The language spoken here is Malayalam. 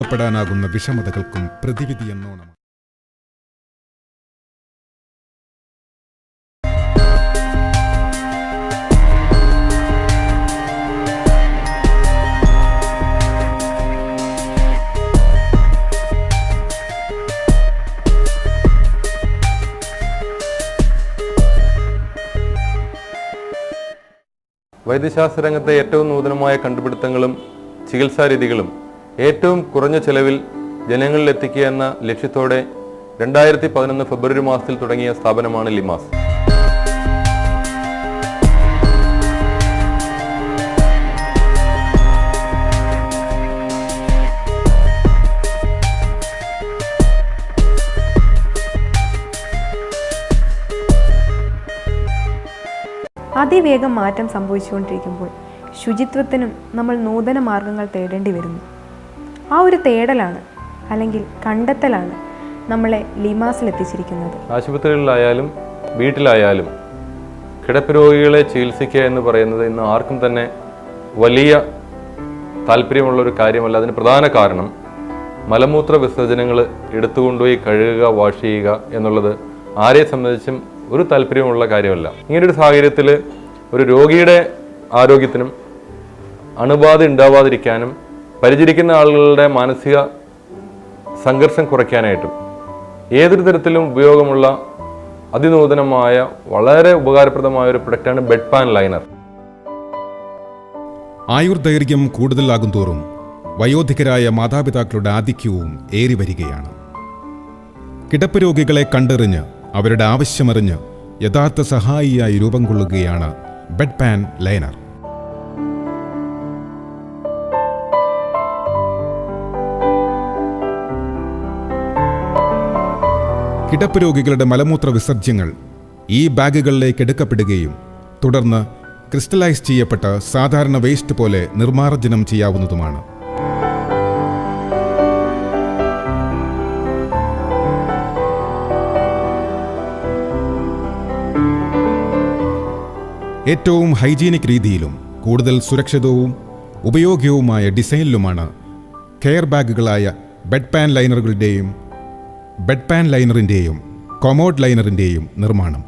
അകപ്പെടാനാകുന്ന വിഷമതകൾക്കും പ്രതിവിധി എന്നോണം. വൈദ്യശാസ്ത്ര രംഗത്തെ ഏറ്റവും നൂതനമായ കണ്ടുപിടുത്തങ്ങളും ചികിത്സാരീതികളും ഏറ്റവും കുറഞ്ഞ ചെലവിൽ ജനങ്ങളിൽ എത്തിക്കുക എന്ന ലക്ഷ്യത്തോടെ 2011 ഫെബ്രുവരി മാസത്തിൽ തുടങ്ങിയ സ്ഥാപനമാണ് ലിമാസ്. അതിവേഗം മാറ്റം സംഭവിച്ചുകൊണ്ടിരിക്കുമ്പോൾ ശുചിത്വത്തിനും നമ്മൾ നൂതന മാർഗങ്ങൾ തേടേണ്ടി വരുന്നു. ആ ഒരു തേടലാണ് അല്ലെങ്കിൽ കണ്ടെത്തലാണ് നമ്മളെ ലിമാസിൽ എത്തിച്ചിരിക്കുന്നത്. ആശുപത്രികളിലായാലും വീട്ടിലായാലും കിടപ്പ് രോഗികളെ ചികിത്സിക്കുക എന്ന് പറയുന്നത് ഇന്ന് ആർക്കും തന്നെ വലിയ താല്പര്യമുള്ളൊരു കാര്യമല്ല. അതിന് പ്രധാന കാരണം മലമൂത്ര വിസർജനങ്ങൾ എടുത്തുകൊണ്ടുപോയി കഴുകുക, വാഷ് ചെയ്യുക എന്നുള്ളത് ആരെ സംബന്ധിച്ചും ഒരു താല്പര്യമുള്ള കാര്യമല്ല. ഇങ്ങനൊരു സാഹചര്യത്തിൽ ഒരു രോഗിയുടെ ആരോഗ്യത്തിനും അണുബാധ ഉണ്ടാവാതിരിക്കാനും പരിചരിക്കുന്ന ആളുകളുടെ മാനസിക സംഘർഷം കുറയ്ക്കാനായിട്ടും ഏതൊരു തരത്തിലും ഉപയോഗമുള്ള അതിനൂതനമായ വളരെ ഉപകാരപ്രദമായ ഒരു പ്രൊഡക്റ്റാണ് ബെഡ് പാൻ ലൈനർ. ആയുർദൈർഘ്യം കൂടുതലാകും തോറും വയോധികരായ മാതാപിതാക്കളുടെ ആധിക്യവും ഏറി വരികയാണ്. കിടപ്പ് രോഗികളെ കണ്ടെറിഞ്ഞ് അവരുടെ ആവശ്യമറിഞ്ഞ് യഥാർത്ഥ സഹായിയായി രൂപം കൊള്ളുകയാണ് ബെഡ് പാൻ ലൈനർ. കിടപ്പ് രോഗികളുടെ മലമൂത്ര വിസർജ്യങ്ങൾ ഈ ബാഗുകളിലേക്ക് എടുക്കപ്പെടുകയും തുടർന്ന് ക്രിസ്റ്റലൈസ് ചെയ്യപ്പെട്ട സാധാരണ വേസ്റ്റ് പോലെ നിർമ്മാർജ്ജനം ചെയ്യാവുന്നതുമാണ്. ഏറ്റവും ഹൈജീനിക് രീതിയിലും കൂടുതൽ സുരക്ഷിതവും ഉപയോഗ്യവുമായ ഡിസൈനിലുമാണ് കെയർ ബാഗുകളായ ബെഡ് പാൻ ലൈനറുകളുടെയും ബെഡ് പാൻ ലൈനറിൻ്റെയും കൊമോഡ് ലൈനറിൻ്റെയും നിർമ്മാണം.